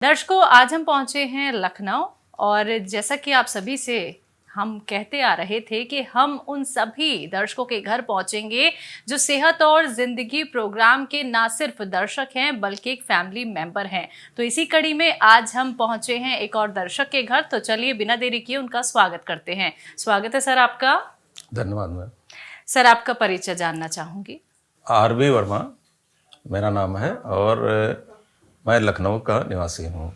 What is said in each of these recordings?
दर्शकों, आज हम पहुंचे हैं लखनऊ और जैसा कि आप सभी से हम कहते आ रहे थे कि हम उन सभी दर्शकों के घर पहुंचेंगे जो सेहत और जिंदगी प्रोग्राम के ना सिर्फ दर्शक हैं बल्कि एक फैमिली मेंबर हैं। तो इसी कड़ी में आज हम पहुंचे हैं एक और दर्शक के घर। तो चलिए बिना देरी किए उनका स्वागत करते हैं। स्वागत है सर आपका। धन्यवाद मैम। सर, आपका परिचय जानना चाहूँगी। आर.बी. वर्मा मेरा नाम है और मैं लखनऊ का निवासी हूँ।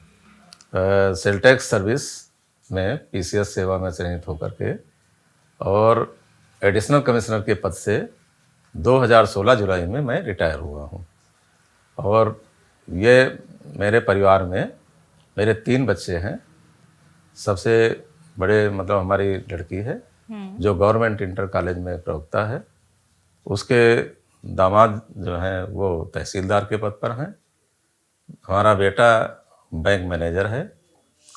सेल्टेक्स सर्विस में पीसीएस सेवा में चयनित होकर के और एडिशनल कमिश्नर के पद से 2016 जुलाई में मैं रिटायर हुआ हूँ। और ये मेरे परिवार में मेरे 3 बच्चे हैं। सबसे बड़े मतलब हमारी लड़की है जो गवर्नमेंट इंटर कॉलेज में प्रवक्ता है। उसके दामाद जो हैं वो तहसीलदार के पद पर हैं। हमारा बेटा बैंक मैनेजर है,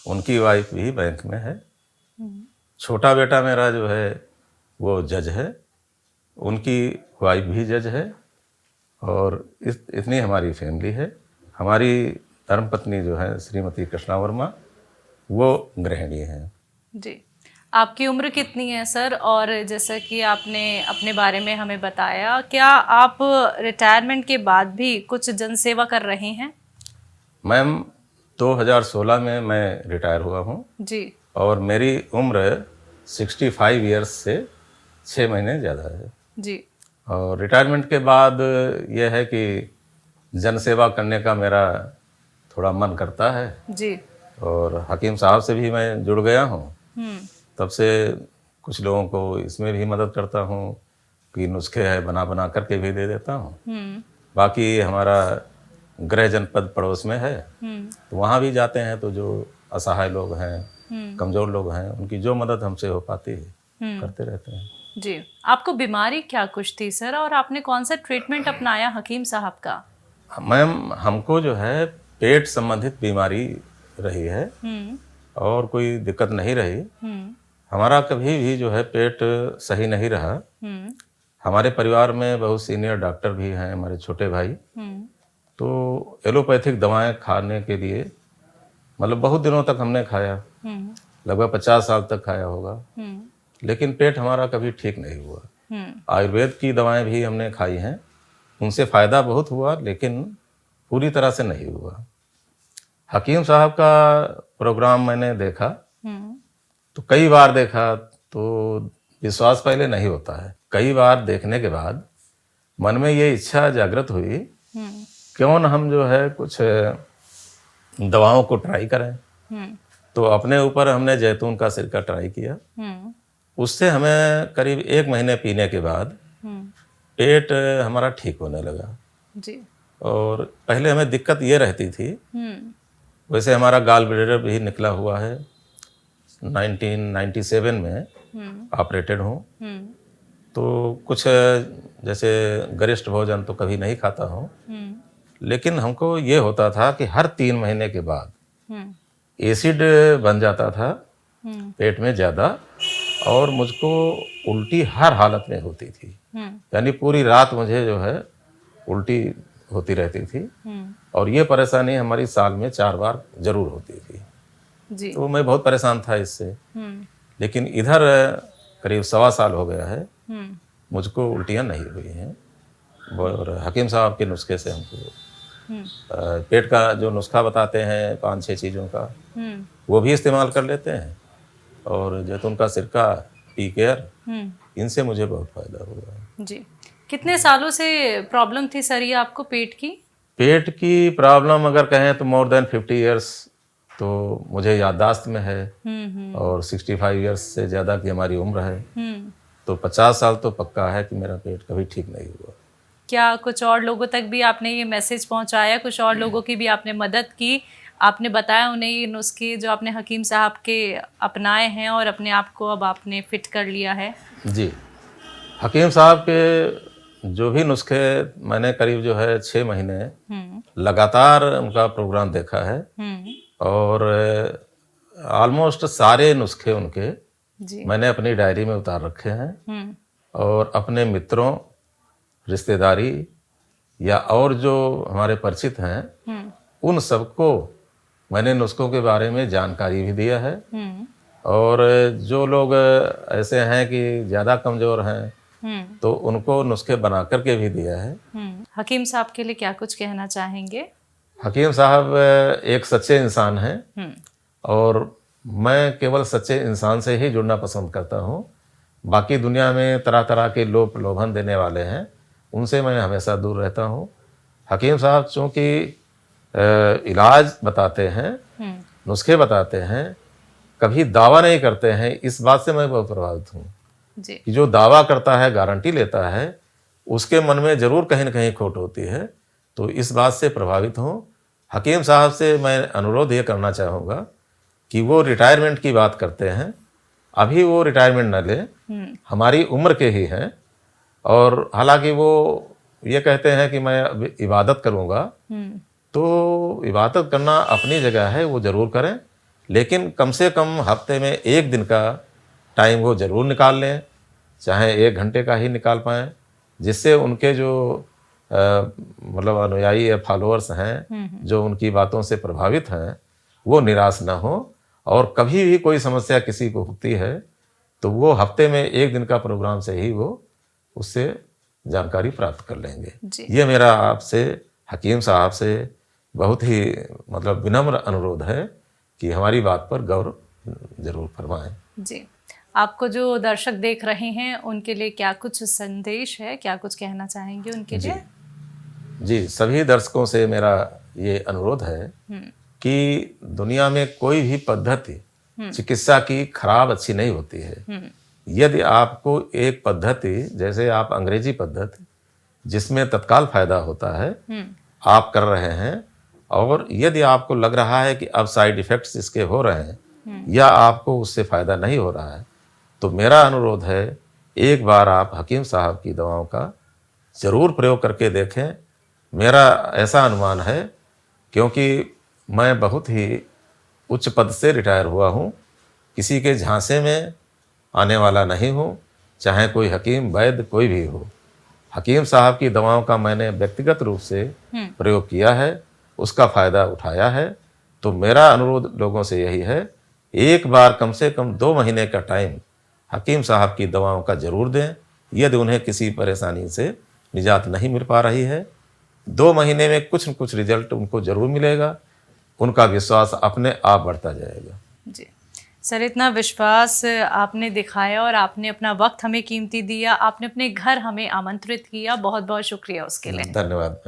उनकी वाइफ भी बैंक में है। छोटा बेटा मेरा जो है वो जज है, उनकी वाइफ भी जज है। और इतनी हमारी फैमिली है। हमारी धर्मपत्नी जो है श्रीमती कृष्णा वर्मा, वो गृहिणी हैं। जी, आपकी उम्र कितनी है सर? और जैसा कि आपने अपने बारे में हमें बताया, क्या आप रिटायरमेंट के बाद भी कुछ जनसेवा कर रहे हैं? मैम 2016 में मैं रिटायर हुआ हूँ जी। और मेरी उम्र 65 ईयर्स से 6 महीने ज़्यादा है। जी। और रिटायरमेंट के बाद ये है कि जनसेवा करने का मेरा थोड़ा मन करता है। जी। और हकीम साहब से भी मैं जुड़ गया हूँ। तब से कुछ लोगों को इसमें भी मदद करता हूँ कि नुस्खे है बना बना करके भी दे देता हूँ। बाकी हमारा गृह जनपद पड़ोस में है, तो वहाँ भी जाते हैं तो जो असहाय लोग हैं, कमज़ोर लोग हैं, उनकी जो मदद हमसे हो पाती है करते रहते हैं। जी, आपको बीमारी क्या कुछ थी सर और आपने कौन सा ट्रीटमेंट अपनाया हकीम साहब का? मैम हमको जो है पेट संबंधित बीमारी रही है और कोई दिक्कत नहीं रही। हमारा कभी भी जो है पेट सही नहीं रहा। हमारे परिवार में बहुत सीनियर डॉक्टर भी हैं, हमारे छोटे भाई। तो एलोपैथिक दवाएं खाने के लिए मतलब बहुत दिनों तक हमने खाया, लगभग 50 साल तक खाया होगा, लेकिन पेट हमारा कभी ठीक नहीं हुआ। आयुर्वेद की दवाएं भी हमने खाई हैं, उनसे फ़ायदा बहुत हुआ लेकिन पूरी तरह से नहीं हुआ। हकीम साहब का प्रोग्राम मैंने देखा, तो कई बार देखा तो विश्वास पहले नहीं होता है। कई बार देखने के बाद मन में ये इच्छा जागृत हुई, क्यों न हम जो है कुछ दवाओं को ट्राई करें। तो अपने ऊपर हमने जैतून का सिरका ट्राई किया। उससे हमें करीब 1 महीने पीने के बाद पेट हमारा ठीक होने लगा। जी। और पहले हमें दिक्कत ये रहती थी, वैसे हमारा गाल ब्लैडर भी निकला हुआ है, 1997 में ऑपरेटेड हूँ। तो कुछ जैसे गरिष्ठ भोजन तो कभी नहीं खाता हूँ, लेकिन हमको ये होता था कि हर 3 महीने के बाद एसिड बन जाता था पेट में ज़्यादा, और मुझको उल्टी हर हालत में होती थी। यानी पूरी रात मुझे जो है उल्टी होती रहती थी। और ये परेशानी हमारी साल में 4 बार जरूर होती थी। जी। तो मैं बहुत परेशान था इससे। लेकिन इधर करीब 1.25 साल हो गया है मुझको उल्टियाँ नहीं हुई हैं। और हकीम साहब के नुस्खे से हमको पेट का जो नुस्खा बताते हैं 5-6 चीज़ों का, वो भी इस्तेमाल कर लेते हैं। और जैतून का सिरका, पी केयर, इनसे मुझे बहुत फ़ायदा हुआ है। जी। कितने सालों से प्रॉब्लम थी सर ये आपको पेट की? पेट की प्रॉब्लम अगर कहें तो मोर देन 50 ईयर्स तो मुझे याददाश्त में है। और 65 ईयर्स से ज़्यादा की हमारी उम्र है, तो 50 साल तो पक्का है कि मेरा पेट कभी ठीक नहीं हुआ। क्या कुछ और लोगों तक भी आपने ये मैसेज पहुंचाया? कुछ और लोगों की भी आपने मदद की? आपने बताया उन्हें ये नुस्खे जो आपने हकीम साहब के अपनाए हैं और अपने आप को अब आपने फिट कर लिया है? जी। हकीम साहब के जो भी नुस्खे मैंने करीब जो है 6 महीने लगातार उनका प्रोग्राम देखा है। और ऑलमोस्ट सारे नुस्खे उनके मैंने अपनी डायरी में उतार रखे हैं। और अपने मित्रों, रिश्तेदारी या और जो हमारे परिचित हैं उन सबको मैंने नुस्खों के बारे में जानकारी भी दिया है। और जो लोग ऐसे हैं कि ज़्यादा कमज़ोर हैं तो उनको नुस्खे बना करके भी दिया है। हकीम साहब के लिए क्या कुछ कहना चाहेंगे? हकीम साहब एक सच्चे इंसान हैं और मैं केवल सच्चे इंसान से ही जुड़ना पसंद करता हूँ। बाकी दुनिया में तरह तरह के लोग प्रलोभन देने वाले हैं, उनसे मैं हमेशा दूर रहता हूँ। हकीम साहब चूँकि इलाज बताते हैं, नुस्खे बताते हैं, कभी दावा नहीं करते हैं, इस बात से मैं बहुत प्रभावित हूँ कि जो दावा करता है, गारंटी लेता है, उसके मन में ज़रूर कहीं न कहीं खोट होती है। तो इस बात से प्रभावित हूँ। हकीम साहब से मैं अनुरोध ये करना चाहूँगा कि वो रिटायरमेंट की बात करते हैं, अभी वो रिटायरमेंट न लें, हमारी उम्र के ही हैं। और हालांकि वो ये कहते हैं कि मैं अब इबादत करूँगा, तो इबादत करना अपनी जगह है, वो ज़रूर करें, लेकिन कम से कम हफ्ते में 1 दिन का टाइम वो ज़रूर निकाल लें, चाहे 1 घंटे का ही निकाल पाएँ, जिससे उनके जो मतलब अनुयायी या फॉलोअर्स हैं, जो उनकी बातों से प्रभावित हैं, वो निराश ना हो। और कभी भी कोई समस्या किसी को होती है तो वो हफ्ते में 1 दिन का प्रोग्राम से ही वो उससे जानकारी प्राप्त कर लेंगे। ये मेरा आपसे, हकीम साहब से बहुत ही मतलब विनम्र अनुरोध है कि हमारी बात पर गौर जरूर फरमाएं। जी, आपको जो दर्शक देख रहे हैं उनके लिए क्या कुछ संदेश है, क्या कुछ कहना चाहेंगे उनके लिए? जी, सभी दर्शकों से मेरा ये अनुरोध है कि दुनिया में कोई भी पद्धति चिकित्सा की खराब अच्छी नहीं होती है। यदि आपको एक पद्धति, जैसे आप अंग्रेजी पद्धति जिसमें तत्काल फायदा होता है, आप कर रहे हैं, और यदि आपको लग रहा है कि अब साइड इफ़ेक्ट्स इसके हो रहे हैं या आपको उससे फ़ायदा नहीं हो रहा है, तो मेरा अनुरोध है एक बार आप हकीम साहब की दवाओं का ज़रूर प्रयोग करके देखें। मेरा ऐसा अनुमान है, क्योंकि मैं बहुत ही उच्च पद से रिटायर हुआ हूँ, किसी के झांसे में आने वाला नहीं हूँ, चाहे कोई हकीम वैद्य कोई भी हो। हकीम साहब की दवाओं का मैंने व्यक्तिगत रूप से प्रयोग किया है, उसका फ़ायदा उठाया है। तो मेरा अनुरोध लोगों से यही है, एक बार कम से कम 2 महीने का टाइम हकीम साहब की दवाओं का ज़रूर दें। यदि उन्हें किसी परेशानी से निजात नहीं मिल पा रही है, 2 महीने में कुछ न कुछ रिजल्ट उनको ज़रूर मिलेगा, उनका विश्वास अपने आप बढ़ता जाएगा। जी सर, इतना विश्वास आपने दिखाया और आपने अपना वक्त हमें कीमती दिया, आपने अपने घर हमें आमंत्रित किया, बहुत बहुत शुक्रिया उसके लिए। धन्यवाद।